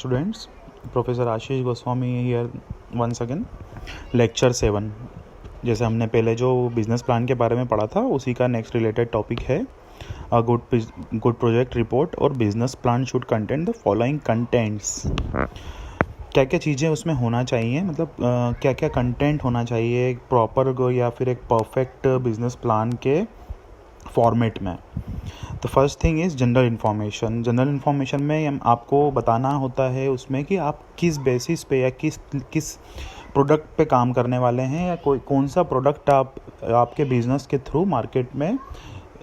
Students, professor Ashish Goswami here once again. Lecture 7। जैसे हमने पहले जो बिजनेस प्लान के बारे में पढ़ा था उसी का नेक्स्ट रिलेटेड टॉपिक है अ गुड प्रोजेक्ट रिपोर्ट और business plan should contain the following contents. क्या क्या चीज़ें उसमें होना चाहिए, मतलब क्या क्या कंटेंट होना चाहिए एक प्रॉपर या फिर एक परफेक्ट बिजनेस प्लान के फॉर्मेट में। तो first thing is general information. General information में हम आपको बताना होता है उसमें कि आप किस बेसिस पे या किस प्रोडक्ट पे काम करने वाले हैं या कौन सा प्रोडक्ट आप आपके बिजनेस के थ्रू मार्केट में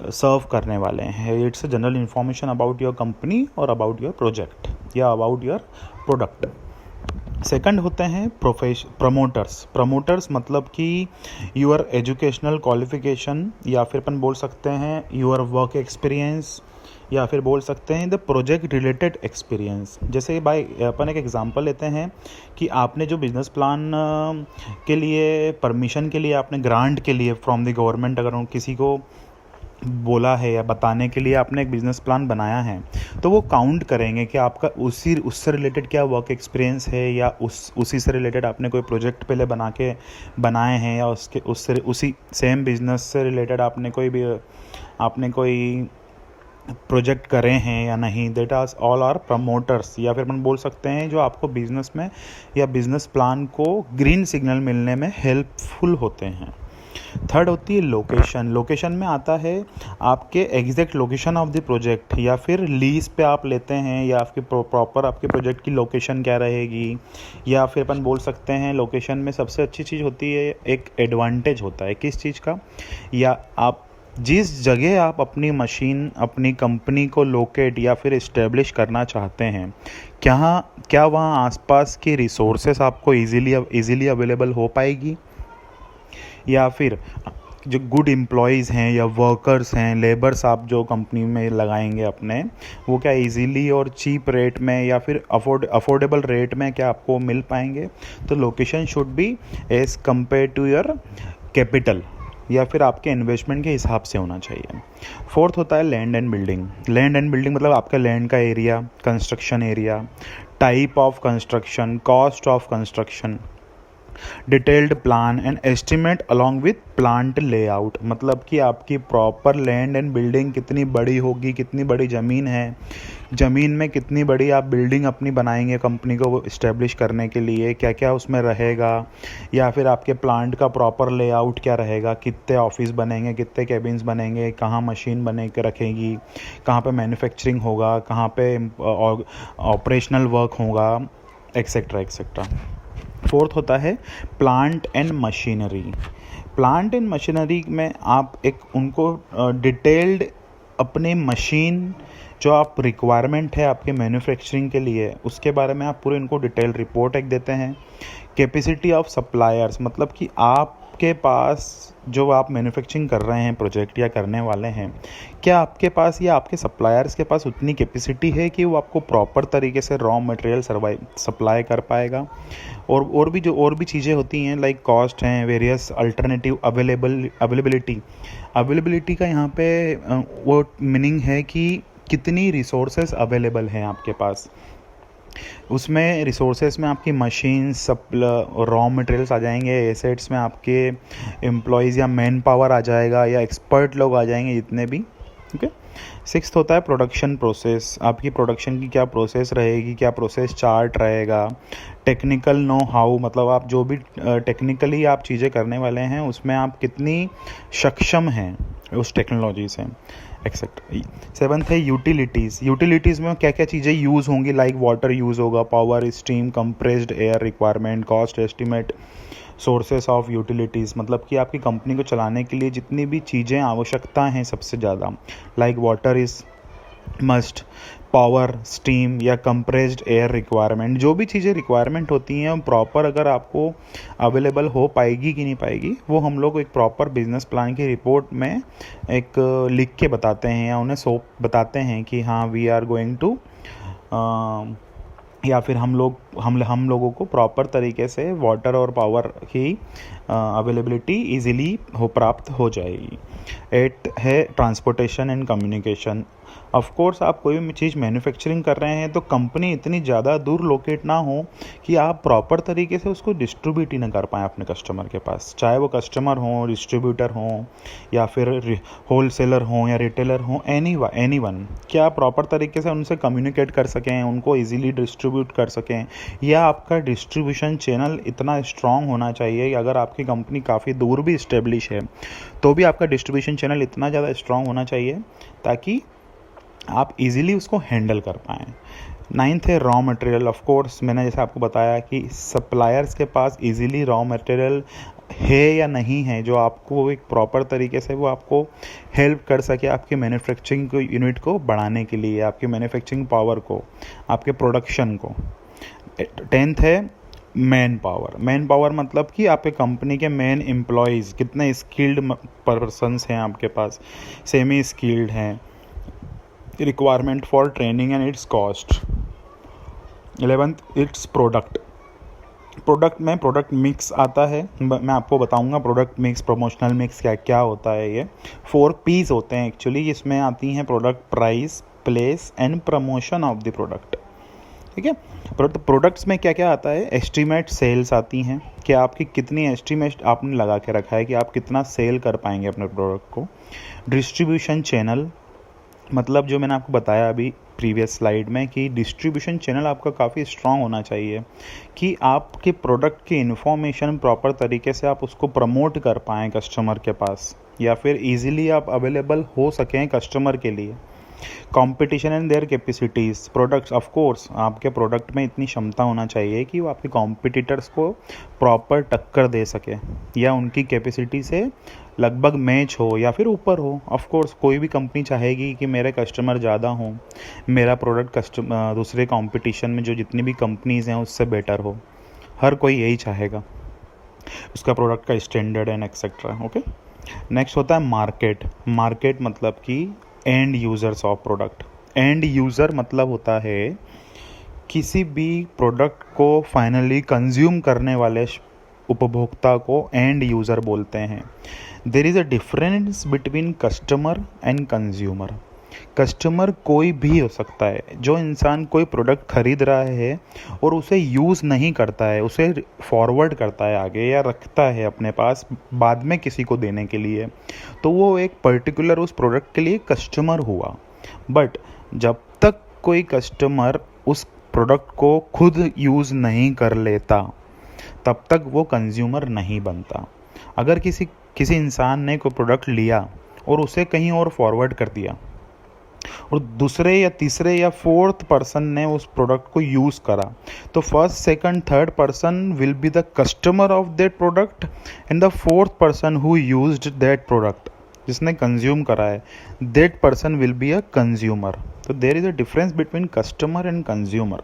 सर्व करने वाले हैं। It's a general information about your company और अबाउट योर प्रोजेक्ट या अबाउट योर प्रोडक्ट। सेकंड होते हैं प्रमोटर्स मतलब कि यूर एजुकेशनल क्वालिफिकेशन या फिर अपन बोल सकते हैं यूर वर्क एक्सपीरियंस या फिर बोल सकते हैं द प्रोजेक्ट रिलेटेड एक्सपीरियंस। जैसे भाई अपन एक एग्जांपल लेते हैं कि आपने जो बिजनेस प्लान के लिए परमिशन के लिए आपने ग्रांट के लिए फ्रॉम द गवर्नमेंट अगर किसी को बोला है या बताने के लिए आपने एक बिज़नेस प्लान बनाया है तो वो काउंट करेंगे कि आपका उससे रिलेटेड क्या वर्क एक्सपीरियंस है या उसी से रिलेटेड आपने कोई प्रोजेक्ट पहले बनाए हैं या उसी सेम बिजनेस से रिलेटेड आपने कोई प्रोजेक्ट करे हैं या नहीं। That are all are promoters या फिर अपन बोल सकते हैं जो आपको बिजनेस में या बिजनेस प्लान को ग्रीन सिग्नल मिलने में हेल्पफुल होते हैं। थर्ड होती है लोकेशन। लोकेशन में आता है आपके exact location of the project या फिर लीज पे आप लेते हैं या आपके प्रॉपर आपके प्रोजेक्ट की लोकेशन क्या रहेगी। या फिर अपन बोल सकते हैं लोकेशन में सबसे अच्छी चीज़ होती है एक एडवांटेज होता है किस चीज़ का, या आप जिस जगह आप अपनी मशीन अपनी कंपनी को लोकेट या फिर इस्टेब्लिश करना चाहते हैं क्या वहाँ आसपास की रिसोर्सेस आपको इजीली अवेलेबल हो पाएगी, या फिर जो गुड एम्प्लॉयज़ हैं या वर्कर्स हैं लेबर्स आप जो कंपनी में लगाएंगे अपने वो क्या इजीली और चीप रेट में या फिर अफोर्डेबल रेट में क्या आपको मिल पाएंगे। तो location should be as compare to your capital या फिर आपके इन्वेस्टमेंट के हिसाब से होना चाहिए। फोर्थ होता है लैंड एंड बिल्डिंग मतलब आपका लैंड का area, construction area, type of construction, cost of construction, detailed plan and estimate along with plant layout. मतलब कि आपकी प्रॉपर लैंड एंड बिल्डिंग कितनी बड़ी होगी, कितनी बड़ी ज़मीन है, ज़मीन में कितनी बड़ी आप बिल्डिंग अपनी बनाएंगे कंपनी को इस्टेब्लिश करने के लिए, क्या क्या उसमें रहेगा, या फिर आपके प्लांट का प्रॉपर लेआउट क्या रहेगा, कितने ऑफिस बनेंगे, कितने केबिन्स बनेंगे, कहाँ मशीन बने के रखेगी, कहाँ पे मैन्युफैक्चरिंग होगा, कहाँ पे ऑपरेशनल वर्क होगा, एक्सेट्रा एक्सेट्रा। फोर्थ होता है प्लांट एंड मशीनरी में आप एक उनको डिटेल्ड अपने मशीन जो आप रिक्वायरमेंट है आपके मैन्युफैक्चरिंग के लिए उसके बारे में आप पूरे इनको डिटेल रिपोर्ट एक देते हैं। कैपेसिटी ऑफ सप्लायर्स मतलब कि आपके पास जो आप मैन्युफैक्चरिंग कर रहे हैं प्रोजेक्ट या करने वाले हैं क्या आपके पास या आपके सप्लायर्स के पास उतनी कैपेसिटी है कि वो आपको प्रॉपर तरीके से रॉ मटेरियल सप्लाई कर पाएगा। और भी चीज़ें होती हैं लाइक कॉस्ट हैं, वेरियस अल्टरनेटिव अवेलेबिलिटी का यहाँ पे वो मीनिंग है कि कितनी रिसोर्सेज अवेलेबल हैं आपके पास। उसमें रिसोर्सेज में आपकी मशीन सब रॉ मटेरियल्स आ जाएंगे, एसेट्स में आपके एम्प्लॉयज़ या मैन पावर आ जाएगा या एक्सपर्ट लोग आ जाएंगे जितने भी। ओके। सिक्स्थ होता है प्रोडक्शन प्रोसेस। आपकी प्रोडक्शन की क्या प्रोसेस रहेगी, क्या प्रोसेस चार्ट रहेगा। टेक्निकल नो हाउ मतलब आप जो भी टेक्निकली आप चीज़ें करने वाले हैं उसमें आप कितनी सक्षम हैं उस टेक्नोलॉजी से, एक्सेट्रा। सेवन्थ है यूटिलिटीज़ में क्या क्या चीज़ें यूज़ होंगी, लाइक वाटर यूज़ होगा, power, steam, compressed air requirement, cost estimate, sources of utilities मतलब कि आपकी कंपनी को चलाने के लिए जितनी भी चीज़ें आवश्यकता हैं सबसे ज़्यादा, like water is must, power, steam या कंप्रेस्ड एयर रिक्वायरमेंट, जो भी चीज़ें रिक्वायरमेंट होती हैं प्रॉपर अगर आपको अवेलेबल हो पाएगी कि नहीं पाएगी वो हम लोग एक प्रॉपर बिजनेस प्लान की रिपोर्ट में एक लिख के बताते हैं या उन्हें बताते हैं कि हाँ वी आर गोइंग टू या फिर हम लोग हम लोगों को प्रॉपर तरीके से वाटर और पावर की अवेलेबिलिटी इजीली प्राप्त हो जाएगी। 8 है transportation and communication. Of course आप कोई भी चीज़ मैन्युफैक्चरिंग कर रहे हैं तो कंपनी इतनी ज़्यादा दूर लोकेट ना हो कि आप प्रॉपर तरीके से उसको डिस्ट्रीब्यूट ही ना कर पाएँ अपने कस्टमर के पास, चाहे वो कस्टमर हो, डिस्ट्रीब्यूटर हो, या फिर होलसेलर हो या रिटेलर हो, एनी वन, क्या आप प्रॉपर तरीके से उनसे कम्युनिकेट कर सकें, उनको ईजिली डिस्ट्रीब्यूट कर सकें, या आपका डिस्ट्रीब्यूशन चैनल इतना स्ट्रॉन्ग होना चाहिए कि अगर आपकी कंपनी काफ़ी दूर भी इस्टेब्लिश है तो भी आपका डिस्ट्रीब्यूशन चैनल इतना ज़्यादा स्ट्रॉन्ग होना चाहिए ताकि आप इजीली उसको हैंडल कर पाएँ। 9th है रॉ मटेरियल। ऑफ कोर्स मैंने जैसे आपको बताया कि सप्लायर्स के पास इजीली रॉ मटेरियल है या नहीं है जो आपको एक प्रॉपर तरीके से वो आपको हेल्प कर सके आपके मैन्युफैक्चरिंग को यूनिट को बढ़ाने के लिए, आपके मैन्युफैक्चरिंग पावर को, आपके प्रोडक्शन को। 10th है मैन पावर। मैन पावर मतलब कि आपके कंपनी के मेन एम्प्लॉयज़ कितने स्किल्ड पर्सन्स हैं आपके पास, सेमी स्किल्ड हैं, requirement for training and it's cost. 11th it's product में प्रोडक्ट मिक्स आता है। मैं आपको बताऊंगा प्रोडक्ट मिक्स, प्रमोशनल मिक्स क्या क्या होता है। ये 4 P's होते हैं एक्चुअली, इसमें आती हैं product, price, place and promotion of the product. ठीक है, प्रोडक्ट्स में क्या क्या आता है, एस्टीमेट सेल्स आती हैं कि आपकी कितनी एस्टीमेट आपने लगा के रखा है कि आप कितना सेल कर पाएंगे अपने प्रोडक्ट को। डिस्ट्रीब्यूशन चैनल मतलब जो मैंने आपको बताया अभी प्रीवियस स्लाइड में कि डिस्ट्रीब्यूशन चैनल आपका काफ़ी स्ट्रॉन्ग होना चाहिए कि आपके प्रोडक्ट की इन्फॉर्मेशन प्रॉपर तरीके से आप उसको प्रमोट कर पाएँ कस्टमर के पास, या फिर इजीली आप अवेलेबल हो सकें कस्टमर के लिए। Competition and their capacities. Products, of course आपके प्रोडक्ट में इतनी क्षमता होना चाहिए कि वो आपके कॉम्पिटिटर्स को प्रॉपर टक्कर दे सके या उनकी कैपेसिटी से लगभग मैच हो या फिर ऊपर हो। ऑफ कोर्स कोई भी कंपनी चाहेगी कि मेरे कस्टमर ज़्यादा हों, मेरा प्रोडक्ट दूसरे कंपटीशन में जो जितनी भी कंपनीज़ हैं उससे बेटर हो। हर कोई यही चाहेगा, उसका प्रोडक्ट का standard and etcetera. Okay, next होता है मार्केट। मार्केट मतलब कि end users of product. End user मतलब होता है किसी भी प्रोडक्ट को फाइनली कंज्यूम करने वाले उपभोक्ता को एंड यूज़र बोलते हैं। There is a difference between customer and consumer. Customer कोई भी हो सकता है, जो इंसान कोई प्रोडक्ट खरीद रहा है और उसे यूज़ नहीं करता है, उसे फॉरवर्ड करता है आगे या रखता है अपने पास बाद में किसी को देने के लिए, तो वो एक पर्टिकुलर उस प्रोडक्ट के लिए कस्टमर हुआ। बट जब तक कोई कस्टमर उस प्रोडक्ट को खुद यूज़ नहीं कर लेता तब तक वो कंज्यूमर नहीं बनता। अगर किसी इंसान ने कोई प्रोडक्ट लिया और उसे कहीं और फॉरवर्ड कर दिया और दूसरे या तीसरे या फोर्थ पर्सन ने उस प्रोडक्ट को यूज़ करा, तो first, second, third person will be the customer of that product and the fourth person who used that product, जिसने कंज्यूम करा है, that person will be a consumer. तो there is a difference between customer and consumer.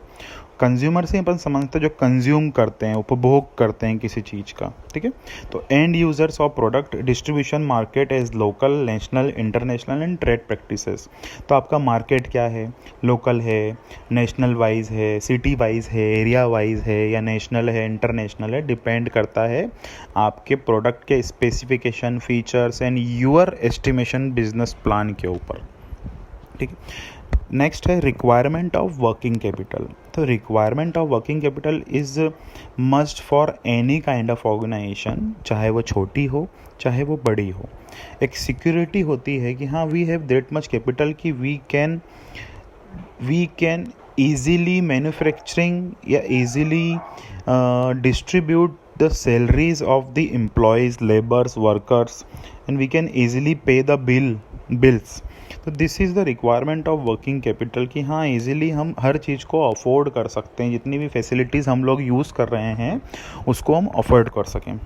Consumer से अपन समझते हैं जो consume करते हैं, उपभोग करते हैं किसी चीज़ का। ठीक है, तो and users of product. Distribution market is local, national, international and trade practices. तो आपका मार्केट क्या है, लोकल है, नेशनल वाइज है, सिटी वाइज है, एरिया वाइज है, या नेशनल है, इंटरनेशनल है, डिपेंड करता है आपके प्रोडक्ट के specification, features and your estimation business plan के ऊपर। ठीक है, नेक्स्ट है रिक्वायरमेंट ऑफ वर्किंग कैपिटल। तो requirement of working capital is must for any kind of organisation, चाहे वो छोटी हो चाहे वो बड़ी हो। एक सिक्योरिटी होती है कि हाँ we have that much capital कि वी कैन ईजीली मैन्युफैक्चरिंग या easily distribute the salaries of the employees, laborers, workers, and we can easily pay the bills. तो this is the requirement of working capital कि हाँ easily हम हर चीज़ को afford कर सकते हैं, जितनी भी फैसिलिटीज़ हम लोग यूज़ कर रहे हैं उसको हम अफोर्ड कर सकें।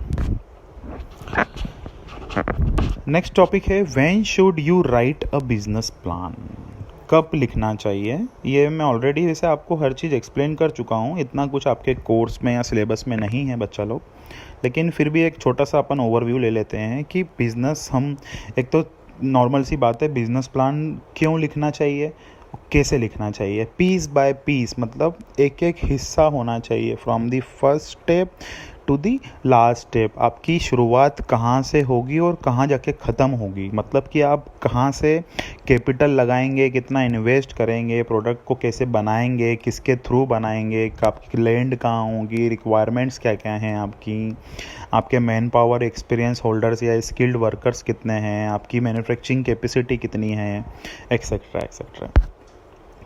नेक्स्ट टॉपिक है when should you right a business plan. कब लिखना चाहिए, ये मैं ऑलरेडी वैसे आपको हर चीज़ एक्सप्लेन कर चुका हूँ, इतना कुछ आपके कोर्स में या सिलेबस में नहीं है बच्चा लोग, लेकिन फिर भी एक छोटा सा अपन ओवरव्यू ले लेते हैं कि बिज़नेस, हम एक तो नॉर्मल सी बात है बिज़नेस प्लान क्यों लिखना चाहिए कैसे लिखना चाहिए, पीस बाय पीस, मतलब एक एक हिस्सा होना चाहिए, from the first step to the last step. आपकी शुरुआत कहाँ से होगी और कहाँ जाके ख़त्म होगी, मतलब कि आप कहाँ से कैपिटल लगाएंगे, कितना इन्वेस्ट करेंगे, प्रोडक्ट को कैसे बनाएंगे, किसके थ्रू बनाएंगे, आपकी लैंड कहाँ होगी, रिक्वायरमेंट्स क्या क्या हैं आपकी, आपके मैन पावर एक्सपीरियंस होल्डर्स या स्किल्ड वर्कर्स कितने हैं, आपकी मैन्युफैक्चरिंग कैपेसिटी कितनी है, एक्सेट्रा एक्सेट्रा।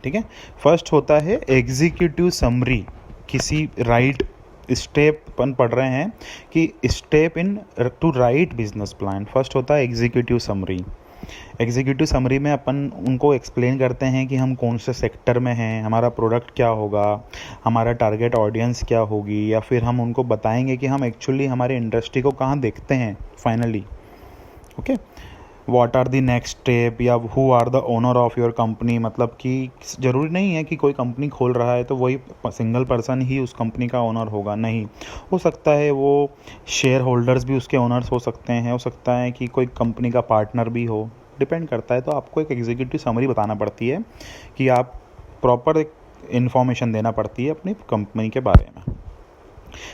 ठीक है। फर्स्ट होता है एग्जीक्यूटिव समरी। किसी राइट स्टेप अपन पढ़ रहे हैं कि step in to write business plan. First होता है एग्जीक्यूटिव समरी। एग्जीक्यूटिव समरी में अपन उनको एक्सप्लेन करते हैं कि हम कौन से सेक्टर में हैं, हमारा प्रोडक्ट क्या होगा, हमारा टारगेट ऑडियंस क्या होगी, या फिर हम उनको बताएंगे कि हम एक्चुअली हमारे इंडस्ट्री को कहाँ देखते हैं finally. Okay, what are the next step, या who are the owner of your company. मतलब कि ज़रूरी नहीं है कि कोई कंपनी खोल रहा है तो वही सिंगल पर्सन ही उस कंपनी का ओनर होगा, नहीं, हो सकता है वो शेयर होल्डर्स भी उसके ओनर्स हो सकते हैं, हो सकता है कि कोई कंपनी का पार्टनर भी हो, डिपेंड करता है। तो आपको एक एग्जीक्यूटिव समरी बताना पड़ती है कि आप प्रॉपर एक इन्फॉर्मेशन देना पड़ती है अपनी कंपनी के बारे में।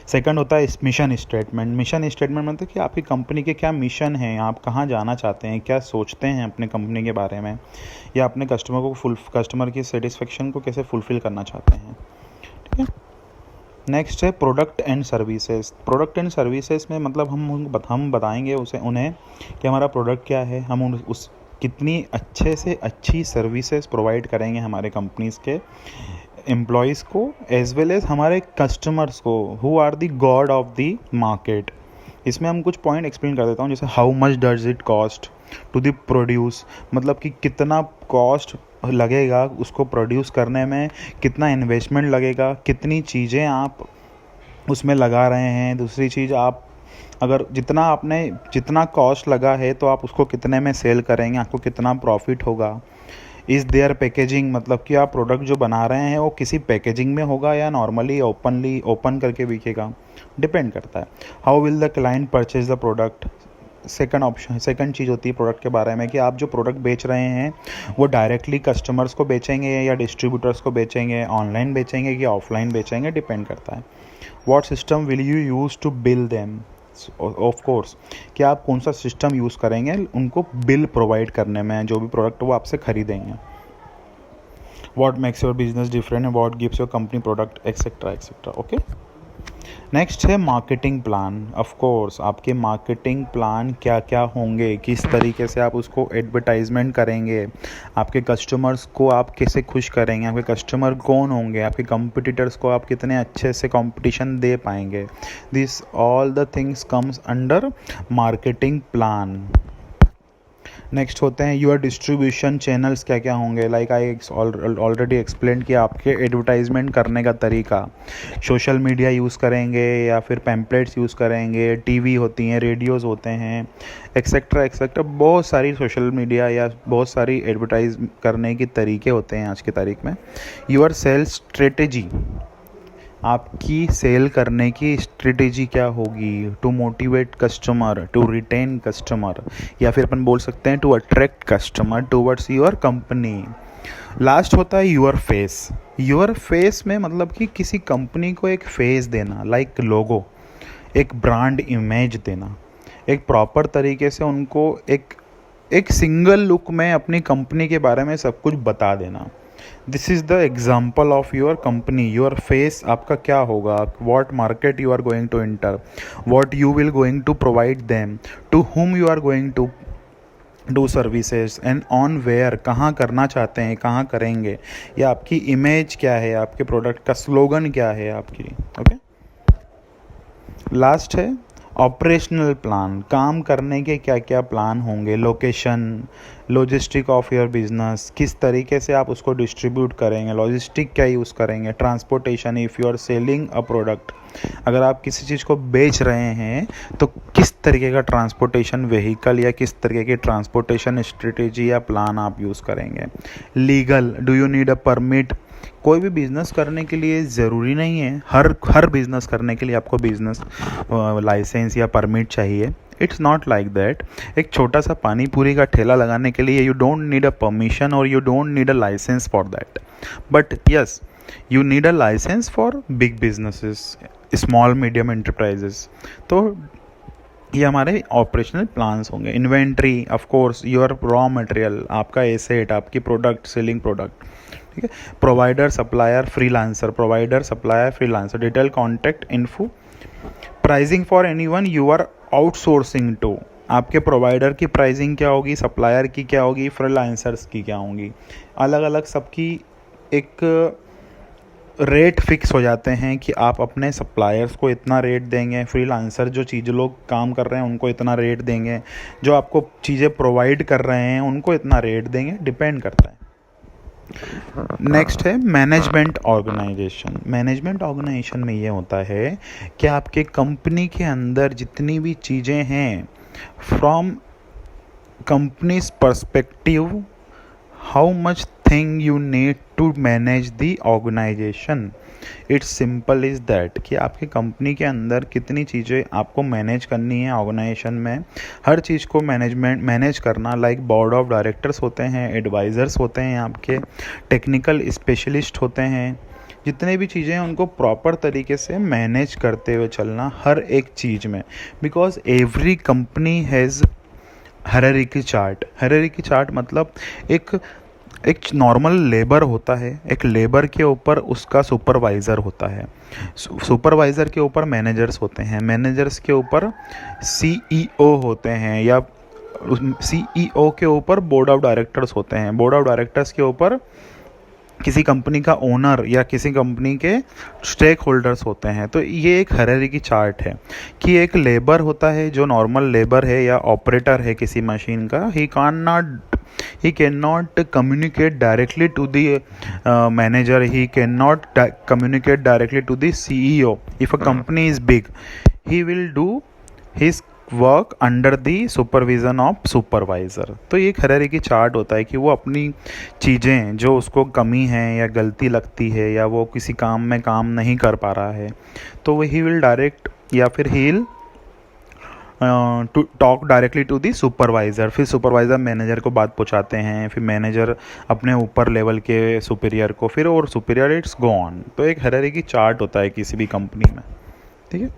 सेकंड होता है मिशन स्टेटमेंट। मिशन स्टेटमेंट मतलब कि आपकी कंपनी के क्या मिशन हैं, आप कहाँ जाना चाहते हैं, क्या सोचते हैं अपने कंपनी के बारे में, या अपने कस्टमर की सेटिस्फेक्शन को कैसे फुलफ़िल करना चाहते हैं। ठीक है। नेक्स्ट है product and services. Product and services में मतलब हम बताएंगे उन्हें कि हमारा प्रोडक्ट क्या है, हम उस कितनी अच्छे से अच्छी सर्विसेज प्रोवाइड करेंगे हमारे कंपनीज़ के एम्प्लॉयज़ को एज वेल एज हमारे कस्टमर्स को, who are the god of the market. इसमें हम कुछ पॉइंट एक्सप्लेन कर देता हूँ, जैसे how much does it cost to the produce, मतलब कि कितना कॉस्ट लगेगा उसको प्रोड्यूस करने में, कितना इन्वेस्टमेंट लगेगा, कितनी चीज़ें आप उसमें लगा रहे हैं। दूसरी चीज़, आप अगर जितना कॉस्ट लगा है तो आप उसको कितने में सेल करेंगे, आपको कितना प्रॉफिट होगा। इज़ देयर पैकेजिंग, मतलब कि आप प्रोडक्ट जो बना रहे हैं वो किसी पैकेजिंग में होगा या नॉर्मली ओपन करके बिकेगा, डिपेंड करता है। How will the client purchase the product. Second चीज़ होती है प्रोडक्ट के बारे में कि आप जो प्रोडक्ट बेच रहे हैं वो डायरेक्टली कस्टमर्स को बेचेंगे या डिस्ट्रीब्यूटर्स को बेचेंगे, ऑनलाइन बेचेंगे कि ऑफलाइन बेचेंगे, डिपेंड करता है। What system will you use to bill them, of course कि आप कौन सा सिस्टम यूज़ करेंगे उनको बिल प्रोवाइड करने में, जो भी प्रोडक्ट वो आपसे खरीदेंगे। What makes your business different, what gives your company product, etcetera etcetera. Okay. Next है मार्केटिंग प्लान। ऑफ कोर्स आपके मार्केटिंग प्लान क्या क्या होंगे, किस तरीके से आप उसको एडवर्टाइजमेंट करेंगे, आपके कस्टमर्स को आप कैसे खुश करेंगे, आपके कस्टमर कौन होंगे, आपके कंपटीटर्स को आप कितने अच्छे से कंपटीशन दे पाएंगे। This all the things comes under marketing plan. Next होते हैं योर डिस्ट्रीब्यूशन चैनल्स क्या क्या होंगे, लाइक आई ऑलरेडी एक्सप्लेन किया आपके एडवर्टाइजमेंट करने का तरीका। सोशल मीडिया यूज़ करेंगे या फिर पैम्पलेट्स यूज़ करेंगे, टीवी होती हैं, रेडियोज़ होते हैं, एक्सेट्रा एक्सेट्रा। बहुत सारी सोशल मीडिया या बहुत सारी एडवर्टाइज करने के तरीके होते हैं आज की तारीख में। योर सेल्स स्ट्रेटेजी, आपकी सेल करने की स्ट्रेटेजी क्या होगी, to motivate customer, to retain customer, या फिर अपन बोल सकते हैं to attract customer towards your company. Last होता है योर फेस। योर फेस में मतलब कि किसी कंपनी को एक फेस देना, लाइक लोगो, एक ब्रांड इमेज देना, एक प्रॉपर तरीके से उनको एक सिंगल लुक में अपनी कंपनी के बारे में सब कुछ बता देना। This is the example of your company. Your face आपका क्या होगा, what market you are going to enter, what you will going to provide them, to whom you are going to do services, and on where, कहाँ करना चाहते हैं, कहाँ करेंगे, या आपकी इमेज क्या है, आपके प्रोडक्ट का स्लोगन क्या है आपकी। ओके। लास्ट है ऑपरेशनल प्लान, काम करने के क्या क्या प्लान होंगे, location, logistic of your business, किस तरीके से आप उसको डिस्ट्रीब्यूट करेंगे, लॉजिस्टिक क्या यूज़ करेंगे, transportation, if you are selling a product, अगर आप किसी चीज़ को बेच रहे हैं तो किस तरीके का ट्रांसपोर्टेशन व्हीकल या किस तरीके की ट्रांसपोर्टेशन स्ट्रेटेजी या प्लान आप यूज़ करेंगे। Legal, do you need a permit कोई भी बिज़नेस करने के लिए ज़रूरी नहीं है हर बिज़नेस करने के लिए आपको बिज़नेस लाइसेंस या परमिट चाहिए. It's not like that. एक छोटा सा पानी पूरी का ठेला लगाने के लिए you don't need a permission और you don't need a licence for that. But yes, you need a licence for big businesses, small medium enterprises. तो ये हमारे ऑपरेशनल प्लान्स होंगे. Inventory, of course your raw material, आपका asset, आपकी product, selling product. ठीक है. Provider, supplier, freelancer. Provider, supplier, freelancer. Detail contact info. Pricing for anyone you are outsourcing to. आपके provider की प्राइसिंग क्या होगी, सप्लायर की क्या होगी, फ्रीलांसर्स की क्या होंगी. अलग अलग सबकी एक रेट फिक्स हो जाते हैं कि आप अपने सप्लायर्स को इतना रेट देंगे, फ्रीलांसर जो चीज़ लोग काम कर रहे हैं उनको इतना रेट देंगे, जो आपको चीज़ें प्रोवाइड कर रहे हैं उनको इतना रेट देंगे. डिपेंड करता है. नेक्स्ट है मैनेजमेंट ऑर्गेनाइजेशन. मैनेजमेंट ऑर्गेनाइजेशन में ये होता है कि आपके कंपनी के अंदर जितनी भी चीज़ें हैं, from companies perspective, how much thing you need to manage the organization. It's simple is that कि आपकी कंपनी के अंदर कितनी चीज़ें आपको मैनेज करनी है ऑर्गेनाइजेशन में. हर चीज़ को मैनेज करना, लाइक बोर्ड ऑफ डायरेक्टर्स होते हैं, एडवाइज़र्स होते हैं, आपके टेक्निकल स्पेशलिस्ट होते हैं. जितने भी चीज़ें हैं उनको प्रॉपर तरीके से मैनेज करते हुए चलना हर एक चीज़ में. Because every company has hierarchy chart. Hierarchy chart मतलब एक नॉर्मल लेबर होता है, एक लेबर के ऊपर उसका सुपरवाइज़र होता है, सुपरवाइज़र के ऊपर मैनेजर्स होते हैं, मैनेजर्स के ऊपर सीईओ होते हैं, या सीईओ के ऊपर बोर्ड ऑफ डायरेक्टर्स होते हैं, बोर्ड ऑफ डायरेक्टर्स के ऊपर किसी कंपनी का ओनर या किसी कंपनी के स्टेक होल्डर्स होते हैं. तो ये एक हायरार्की चार्ट है कि एक लेबर होता है जो नॉर्मल लेबर है या ऑपरेटर है किसी मशीन का. he cannot communicate directly to the manager. He cannot communicate directly to the CEO. If a company is big, he will do his work under the supervision of supervisor. तो ये एक hierarchy chart होता है कि वो अपनी चीज़ें जो उसको कमी है या गलती लगती है या वो किसी काम में काम नहीं कर पा रहा है, तो वो ही विल डायरेक्ट या फिर he will to talk directly to the supervisor. फिर सुपरवाइज़र मैनेजर को बात पहुंचाते हैं, फिर मैनेजर अपने ऊपर लेवल के सुपीरियर को, फिर और सुपीरियर, इट्स गो ऑन. तो एक हायरार्की चार्ट होता है किसी भी कंपनी में. ठीक है.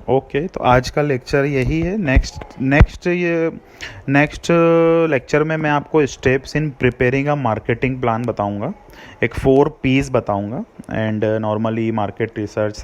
ओके, तो आज का लेक्चर यही है. नेक्स्ट लेक्चर में मैं आपको steps in preparing a marketing plan बताऊंगा. एक 4 P's बताऊंगा. And normally market research,